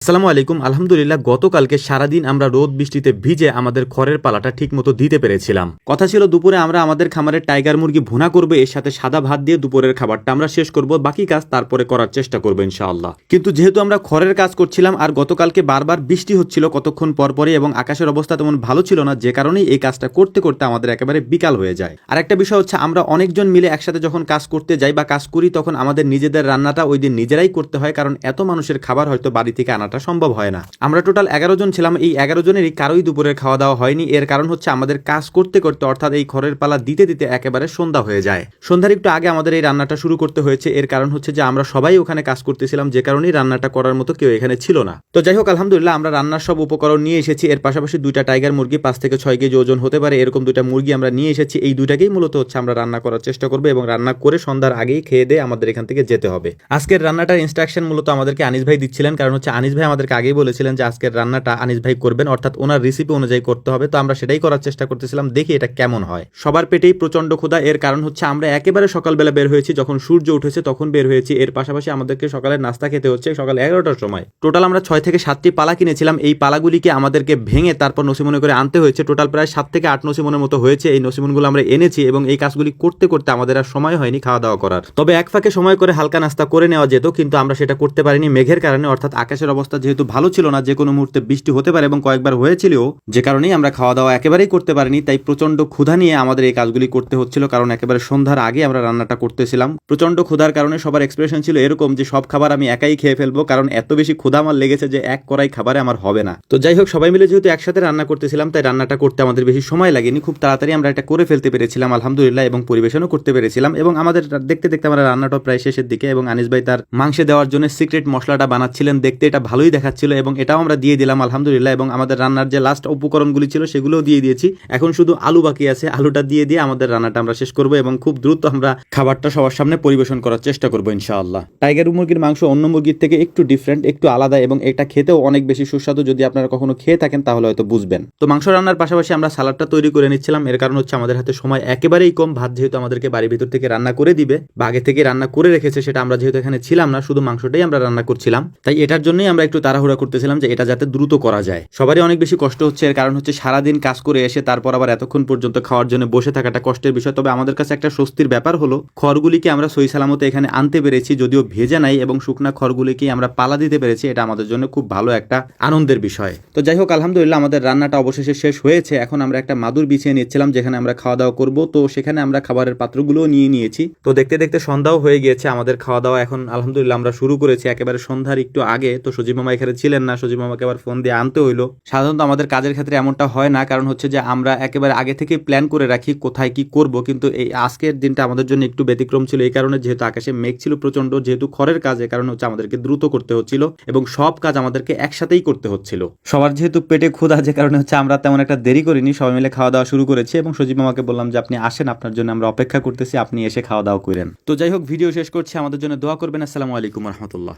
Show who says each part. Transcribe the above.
Speaker 1: আসসালামু আলাইকুম। আলহামদুলিল্লাহ গতকালকে সারাদিন আমরা রোদ বৃষ্টিতে ভিজে আমাদের খড়ের পালাটা ঠিকমতো দিতে পেরেছিলাম। কথা ছিল দুপুরে আমরা আমাদের খামারের টাইগার মুরগি ভুনা করবো, এর সাথে সাদা ভাত দিয়ে দুপুরের খাবারটা আমরা শেষ করব, বাকি কাজ তারপরে করার চেষ্টা করবো ইনশাআল্লাহ। কিন্তু যেহেতু আমরা খড়ের কাজ করছিলাম আর গতকালকে বারবার বৃষ্টি হচ্ছিল কতক্ষণ পরপরই এবং আকাশের অবস্থা তেমন ভালো ছিল না, যে কারণেই এই কাজটা করতে করতে আমাদের একেবারে বিকাল হয়ে যায়। আর একটা বিষয় হচ্ছে আমরা অনেকজন মিলে একসাথে যখন কাজ করতে যাই বা কাজ করি তখন আমাদের নিজেদের রান্নাটা ওই দিন নিজেরাই করতে হয়, কারণ এত মানুষের খাবার হয়তো বাড়ি থেকে আনাটা সম্ভব হয় না। আমরা টোটাল 11 জন ছিলাম, এই 11 জনেরই কারোই দুপুরের খাওয়া দাওয়া হয়নি। এর কারণ হচ্ছে আমাদের কাজ করতে করতে অর্থাৎ এই খড়ের পালা দিতে দিতে একেবারে সন্ধ্যা হয়ে যায়। সন্ধ্যার একটু আগে আমাদের এই রান্নাটা শুরু করতে হয়েছে। এর কারণ হচ্ছে যে আমরা সবাই ওখানে কাজ করতেছিলাম, যে কারণেই রান্নাটা করার মতো কেউ এখানে ছিল না। তো যাই হোক, আলহামদুলিল্লাহ আমরা রান্নার সব উপকরণ নিয়ে এসেছি। এর পাশাপাশি দুইটা টাইগার মুরগি 5 থেকে 6 কেজি ওজন হতে পারে এরকম দুইটা মুরগি আমরা নিয়ে এসেছি। এই দুইটাকেই মূলত হচ্ছে আমরা রান্না করার চেষ্টা করবো এবং রান্না করে সন্ধ্যার আগেই খেয়ে দিয়ে আমাদের এখান থেকে যেতে হবে। আজকের রান্নাটার ইনস্ট্রাকশন মূলত আমাদেরকে আনিস ভাই দিচ্ছিলেন, কারণ হচ্ছে আনিস ভাই আমাদেরকে আগেই বলেছিলেন যে আজকের রান্নাটা আনিস ভাই করবেন, অর্থাৎ ওনার রেসিপি অনুযায়ী করতে হবে। তো আমরা সেটাই করার চেষ্টা করতেছিলাম, দেখি এটা কেমন হয়। সবার পেটেই প্রচন্ড ক্ষুধা। এর কারণ হচ্ছে আমরা একেবারে সকালবেলা বের হয়েছি, যখন সূর্য উঠেছে তখন বের হয়েছি। এর পাশাপাশি আমাদেরকে সকালের নাস্তা খেতে হচ্ছে সকাল 11টার সময়। টোটাল আমরা 6 থেকে 7টি পালা কিনেছিলাম। এই পালাগুলিকে আমাদেরকে ভেঙে তারপর নসিমনে করে আনতে হয়েছে। টোটাল প্রায় 7 থেকে 8 নসিমনের মতো হয়েছে। এই নসিমনগুলো আমরা এনেছি এবং এই কাজগুলি করতে করতে আমাদের আর সময় হয়নি খাওয়া দাওয়া করার। তবে এক ফাঁকে সময় করে হালকা নাস্তা করে নেওয়া যেত, কিন্তু আমরা সেটা করতে পারিনি মেঘের কারণে, অর্থাৎ আকাশের অবস্থা যেহেতু ভালো ছিল না, যে কোনো মুহূর্তে বৃষ্টি হতে পারে এবং কয়েকবার হয়েছিল, যে কারণেই আমরা খাওয়া দাওয়া একেবারেই করতে পারিনি। তাই প্রচন্ড ক্ষুধা নিয়ে আমাদের এই কাজগুলি করতে হচ্ছিল, কারণ একেবারে সন্ধ্যার আগে আমরা রান্নাটা করতেছিলাম। প্রচন্ড ক্ষুধার কারণে সবার এক্সপ্রেশন ছিল এরকম যে সব খাবার আমি একাই খেয়ে ফেলবো, কারণ এত বেশি ক্ষুধা আমার লেগেছে যে এক কড়াই খাবারে আমার হবে না। তো যাই হোক, সবাই মিলে যেহেতু একসাথে রান্না করতেছিলাম তাই রান্নাটা করতে আমাদের বেশি সময় লাগেনি, খুব তাড়াতাড়ি আমরা এটা করে ফেলতে পেরেছিলাম আলহামদুলিল্লাহ, এবং পরিবেশনও করতে পেরেছিলাম। এবং আমাদের দেখতে দেখতে আমরা রান্নাটা প্রায় শেষের দিকে, এবং আনিস ভাই তার মাংসে দেওয়ার জন্য সিক্রেট মশলাটা বানাচ্ছিলেন। দেখতে এটা ভালোই দেখাচ্ছিল এবং এটাও আমরা দিয়ে দিলাম আলহামদুলিল্লাহ। এবং আমাদের রান্নার যে লাস্ট উপকরণগুলি ছিল সেগুলোও দিয়ে দিয়েছি। এখন শুধু আলু বাকি আছে, আলুটা দিয়ে দিয়ে আমাদের রান্নাটা আমরা শেষ করবো এবং খুব দ্রুত আমরা খাবারটা সবার সামনে পরিবেশন করার চেষ্টা করবো ইনশাআল্লাহ। টাইগার মুরগির মাংস অন্য মুরগির থেকে একটু ডিফারেন্ট, একটু আলাদা, এবং এটা খেতেও অনেক বেশি সুস্বাদু। যদি আপনারা কখনো খেয়ে থাকেন তাহলে হয়তো বুঝবেন। তো মাংস রান্নার পাশাপাশি আমরা সালাডটা তৈরি করে নিচ্ছিলাম। এর কারণ হচ্ছে আমাদের হাতে সময় একেবারেই কম। ভাত যেহেতু আমাদেরকে বাড়ির ভিতর থেকে রান্না করে দিবে বা আগে থেকে রান্না করে রেখেছে, সেটা আমরা যেহেতু এখানে ছিলাম না, শুধু মাংসটাই আমরা রান্না করছিলাম, তাই এটার জন্যই আমরা একটু তাড়াহুড়া করতেছিলাম যে এটা যাতে দ্রুত করা যায়। সবারই অনেক বেশি কষ্ট হচ্ছে। এর কারণ হচ্ছে সারাদিন কাজ করে এসে তারপর আবার এতক্ষণ পর্যন্ত খাওয়ার জন্য বসে থাকাটা কষ্টের বিষয়। তবে আমাদের কাছে একটা স্বস্তির ব্যাপার হলো খড়গুলিকে আমরা সহি সালামতে এখানে আনতে পেরেছি, যদিও ভেজা নাই, এবং শুকনা খড়গুলিকে আমরা পালা দিতে পেরেছি। এটা আমাদের জন্য খুব ভালো একটা আনন্দের বিষয়। তো যাই হোক, আলহামদুলিল্লাহ আমাদের রান্নাটা অবশেষে শেষ হয়েছে। এখন আমরা একটা মাদুর বিছিয়ে নিচ্ছিলাম যেখানে আমরা খাওয়া দাওয়া করব। তো সেখানে আমরা খাবারের পাত্রগুলোও নিয়ে নিয়েছি। তো দেখতে দেখতে সন্ধ্যাও হয়ে গিয়েছে। আমাদের খাওয়া দাওয়া এখন আলহামদুলিল্লাহ আমরা শুরু করেছি একেবারে সন্ধ্যার একটু আগে। তো সজীব মামা এখানে ছিলেন না, সজীব মামাকে আবার ফোন দিয়ে আনতে হইলো। সাধারণত আমাদের কাজের ক্ষেত্রে এমনটা হয় না, কারণ হচ্ছে যে আমরা একেবারে আগে থেকে প্ল্যান করে রাখি কোথায় কি করব। কিন্তু এই আজকের দিনটা আমাদের জন্য একটু ব্যতিক্রম ছিল, এই কারণে যেহেতু আকাশে মেঘ ছিল প্রচন্ড, যেহেতু খড়ের কাজ, এর কারণে হচ্ছে আমাদেরকে দ্রুত করতে হচ্ছিল এবং সব কাজ আমাদেরকে একসাথেই করতে হচ্ছিল। সবার যেহেতু পেটে ক্ষুধা, যে কারণে হচ্ছে আমরা তেমন একটা দেরি করিনি, সবাই মিলে খাওয়া দাওয়া শুরু করেছি। এবং সজীব মামাকে বললাম যে আপনি আসেন, আপনার জন্য আমরা অপেক্ষা করতেছি, আপনি এসে খাওয়া দাওয়া করেন। তো যাই হোক, ভিডিও শেষ করছি। আমাদের জন্য দোয়া করবেন। আসসালামু আলাইকুম রহমতুল্লাহ।